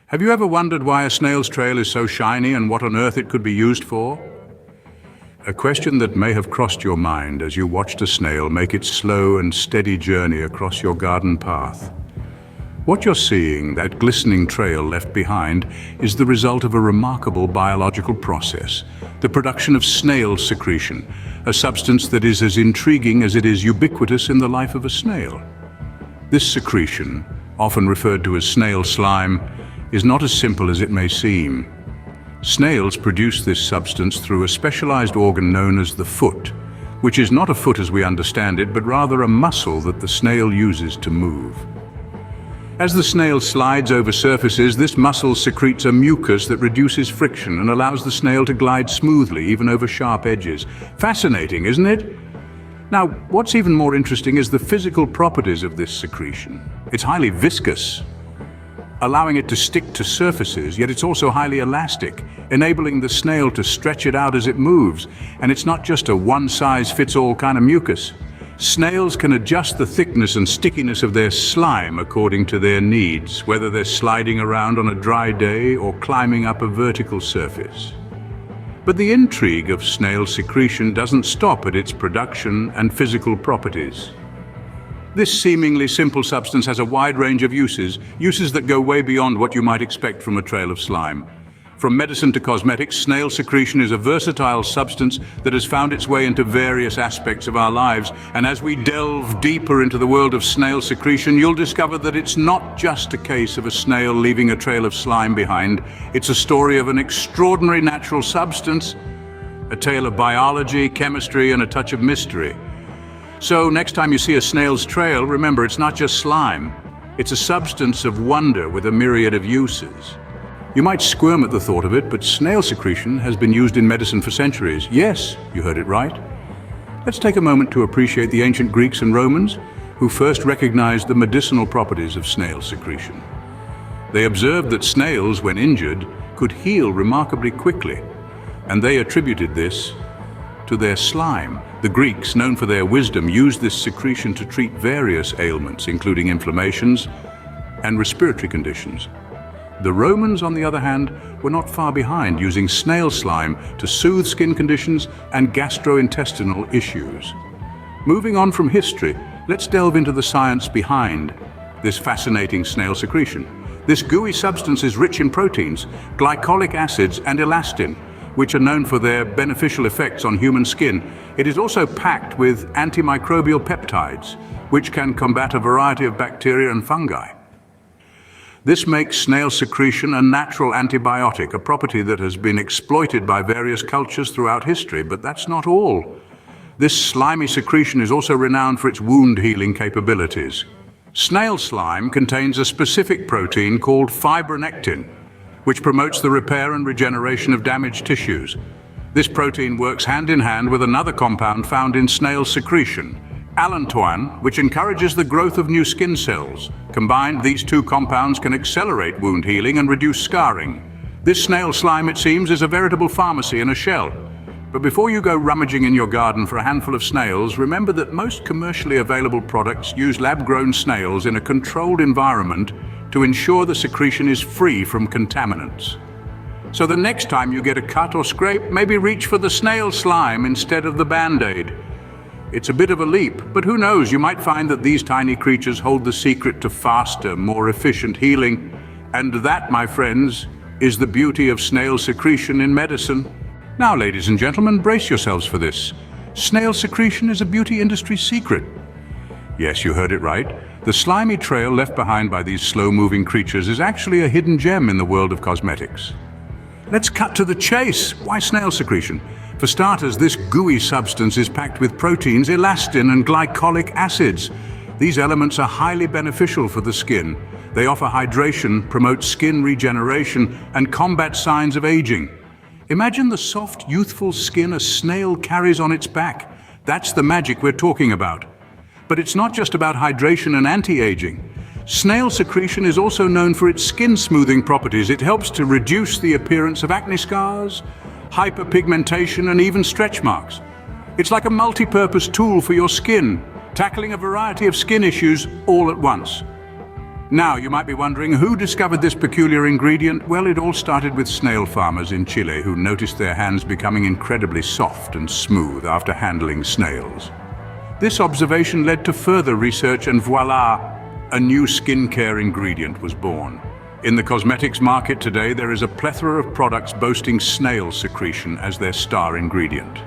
Have you ever wondered why a snail's trail is so shiny and what on earth it could be used for? A question that may have crossed your mind as you watched a snail make its slow and steady journey across your garden path. What you're seeing, that glistening trail left behind, is the result of a remarkable biological process, the production of snail secretion, a substance that is as intriguing as it is ubiquitous in the life of a snail. This secretion, often referred to as snail slime, is not as simple as it may seem. Snails produce this substance through a specialized organ known as the foot, which is not a foot as we understand it, but rather a muscle that the snail uses to move. As the snail slides over surfaces, this muscle secretes a mucus that reduces friction and allows the snail to glide smoothly, even over sharp edges. Fascinating, isn't it? Now, what's even more interesting is the physical properties of this secretion. It's highly viscous, allowing it to stick to surfaces, yet it's also highly elastic, enabling the snail to stretch it out as it moves. And it's not just a one-size-fits-all kind of mucus. Snails can adjust the thickness and stickiness of their slime according to their needs, whether they're sliding around on a dry day or climbing up a vertical surface. But the intrigue of snail secretion doesn't stop at its production and physical properties. This seemingly simple substance has a wide range of uses that go way beyond what you might expect from a trail of slime. From medicine to cosmetics, snail secretion is a versatile substance that has found its way into various aspects of our lives. And as we delve deeper into the world of snail secretion, you'll discover that it's not just a case of a snail leaving a trail of slime behind. It's a story of an extraordinary natural substance, a tale of biology, chemistry, and a touch of mystery. So next time you see a snail's trail, remember it's not just slime. It's a substance of wonder with a myriad of uses. You might squirm at the thought of it, but snail secretion has been used in medicine for centuries. Yes, you heard it right. Let's take a moment to appreciate the ancient Greeks and Romans, who first recognized the medicinal properties of snail secretion. They observed that snails, when injured, could heal remarkably quickly, and they attributed this to their slime. The Greeks, known for their wisdom, used this secretion to treat various ailments, including inflammations and respiratory conditions. The Romans, on the other hand, were not far behind, using snail slime to soothe skin conditions and gastrointestinal issues. Moving on from history, let's delve into the science behind this fascinating snail secretion. This gooey substance is rich in proteins, glycolic acids, and elastin, which are known for their beneficial effects on human skin. It is also packed with antimicrobial peptides, which can combat a variety of bacteria and fungi. This makes snail secretion a natural antibiotic, a property that has been exploited by various cultures throughout history. But that's not all. This slimy secretion is also renowned for its wound healing capabilities. Snail slime contains a specific protein called fibronectin, which promotes the repair and regeneration of damaged tissues. This protein works hand in hand with another compound found in snail secretion, allantoin, which encourages the growth of new skin cells. Combined, these two compounds can accelerate wound healing and reduce scarring. This snail slime, it seems, is a veritable pharmacy in a shell. But before you go rummaging in your garden for a handful of snails, remember that most commercially available products use lab-grown snails in a controlled environment to ensure the secretion is free from contaminants. So the next time you get a cut or scrape, maybe reach for the snail slime instead of the Band-Aid. It's a bit of a leap, but who knows, you might find that these tiny creatures hold the secret to faster, more efficient healing. And that, my friends, is the beauty of snail secretion in medicine. Now, ladies and gentlemen, brace yourselves for this. Snail secretion is a beauty industry secret. Yes, you heard it right. The slimy trail left behind by these slow-moving creatures is actually a hidden gem in the world of cosmetics. Let's cut to the chase. Why snail secretion? For starters, this gooey substance is packed with proteins, elastin, and glycolic acids. These elements are highly beneficial for the skin. They offer hydration, promote skin regeneration, and combat signs of aging. Imagine the soft, youthful skin a snail carries on its back. That's the magic we're talking about. But it's not just about hydration and anti-aging. Snail secretion is also known for its skin-smoothing properties. It helps to reduce the appearance of acne scars, hyperpigmentation, and even stretch marks. It's like a multi-purpose tool for your skin, tackling a variety of skin issues all at once. Now, you might be wondering, who discovered this peculiar ingredient? Well, it all started with snail farmers in Chile who noticed their hands becoming incredibly soft and smooth after handling snails. This observation led to further research, and voila, a new skincare ingredient was born. In the cosmetics market today, there is a plethora of products boasting snail secretion as their star ingredient.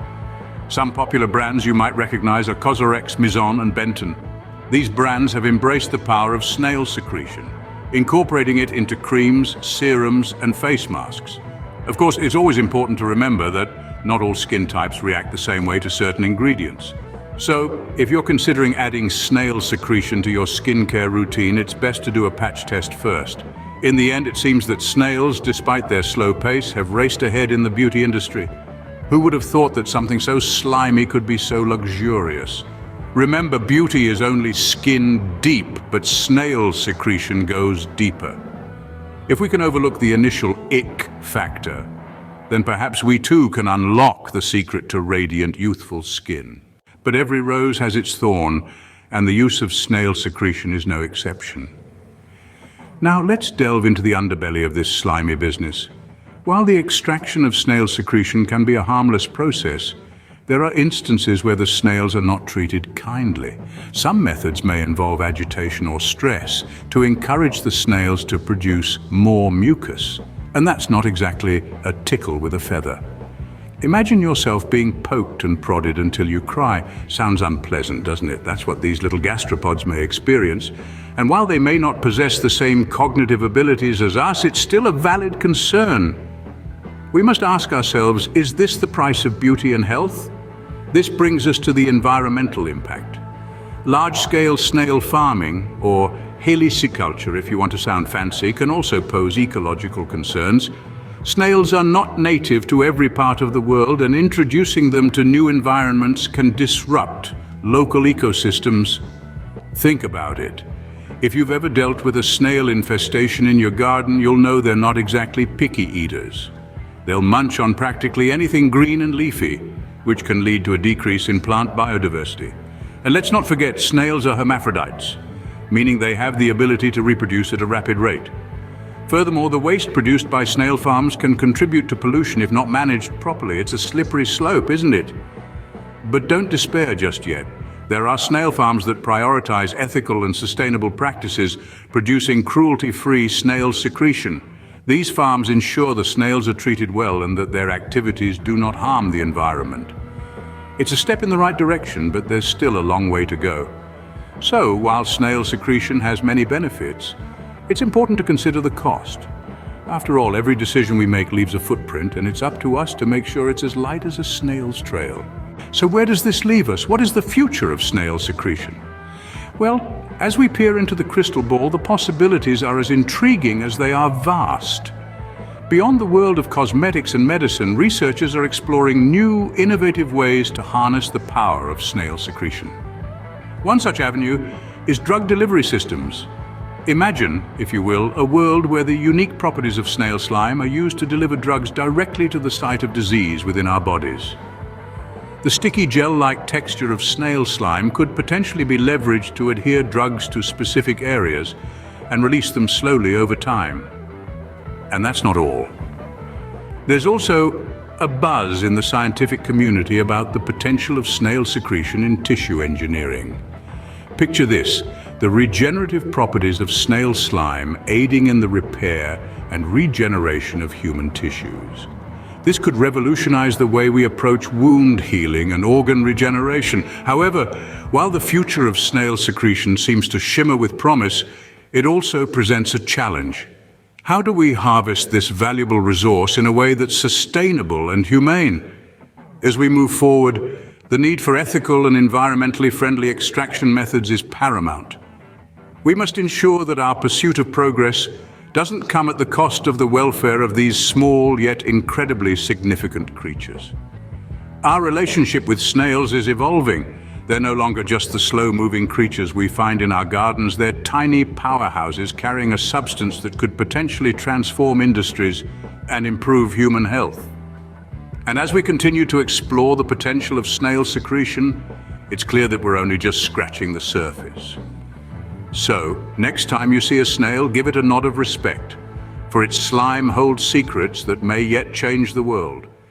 Some popular brands you might recognize are Cosrx, Mizon, and Benton. These brands have embraced the power of snail secretion, incorporating it into creams, serums, and face masks. Of course, it's always important to remember that not all skin types react the same way to certain ingredients. So, if you're considering adding snail secretion to your skincare routine, it's best to do a patch test first. In the end, it seems that snails, despite their slow pace, have raced ahead in the beauty industry. Who would have thought that something so slimy could be so luxurious? Remember, beauty is only skin deep, but snail secretion goes deeper. If we can overlook the initial ick factor, then perhaps we too can unlock the secret to radiant, youthful skin. But every rose has its thorn, and the use of snail secretion is no exception. Now let's delve into the underbelly of this slimy business. While the extraction of snail secretion can be a harmless process, there are instances where the snails are not treated kindly. Some methods may involve agitation or stress to encourage the snails to produce more mucus, and that's not exactly a tickle with a feather. Imagine yourself being poked and prodded until you cry. Sounds unpleasant, doesn't it? That's what these little gastropods may experience. And while they may not possess the same cognitive abilities as us, it's still a valid concern. We must ask ourselves, is this the price of beauty and health? This brings us to the environmental impact. Large-scale snail farming, or heliciculture if you want to sound fancy, can also pose ecological concerns. Snails are not native to every part of the world, and introducing them to new environments can disrupt local ecosystems. Think about it. If you've ever dealt with a snail infestation in your garden, you'll know they're not exactly picky eaters. They'll munch on practically anything green and leafy, which can lead to a decrease in plant biodiversity. And let's not forget, snails are hermaphrodites, meaning they have the ability to reproduce at a rapid rate. Furthermore, the waste produced by snail farms can contribute to pollution if not managed properly. It's a slippery slope, isn't it? But don't despair just yet. There are snail farms that prioritize ethical and sustainable practices, producing cruelty-free snail secretion. These farms ensure the snails are treated well and that their activities do not harm the environment. It's a step in the right direction, but there's still a long way to go. So, while snail secretion has many benefits, it's important to consider the cost. After all, every decision we make leaves a footprint, and it's up to us to make sure it's as light as a snail's trail. So where does this leave us? What is the future of snail secretion? Well, as we peer into the crystal ball, the possibilities are as intriguing as they are vast. Beyond the world of cosmetics and medicine, researchers are exploring new, innovative ways to harness the power of snail secretion. One such avenue is drug delivery systems. Imagine, if you will, a world where the unique properties of snail slime are used to deliver drugs directly to the site of disease within our bodies. The sticky gel-like texture of snail slime could potentially be leveraged to adhere drugs to specific areas and release them slowly over time. And that's not all. There's also a buzz in the scientific community about the potential of snail secretion in tissue engineering. Picture this: the regenerative properties of snail slime aiding in the repair and regeneration of human tissues. This could revolutionize the way we approach wound healing and organ regeneration. However, while the future of snail secretion seems to shimmer with promise, it also presents a challenge. How do we harvest this valuable resource in a way that's sustainable and humane? As we move forward, the need for ethical and environmentally friendly extraction methods is paramount. We must ensure that our pursuit of progress doesn't come at the cost of the welfare of these small yet incredibly significant creatures. Our relationship with snails is evolving. They're no longer just the slow-moving creatures we find in our gardens. They're tiny powerhouses carrying a substance that could potentially transform industries and improve human health. And as we continue to explore the potential of snail secretion, it's clear that we're only just scratching the surface. So, next time you see a snail, give it a nod of respect, for its slime holds secrets that may yet change the world.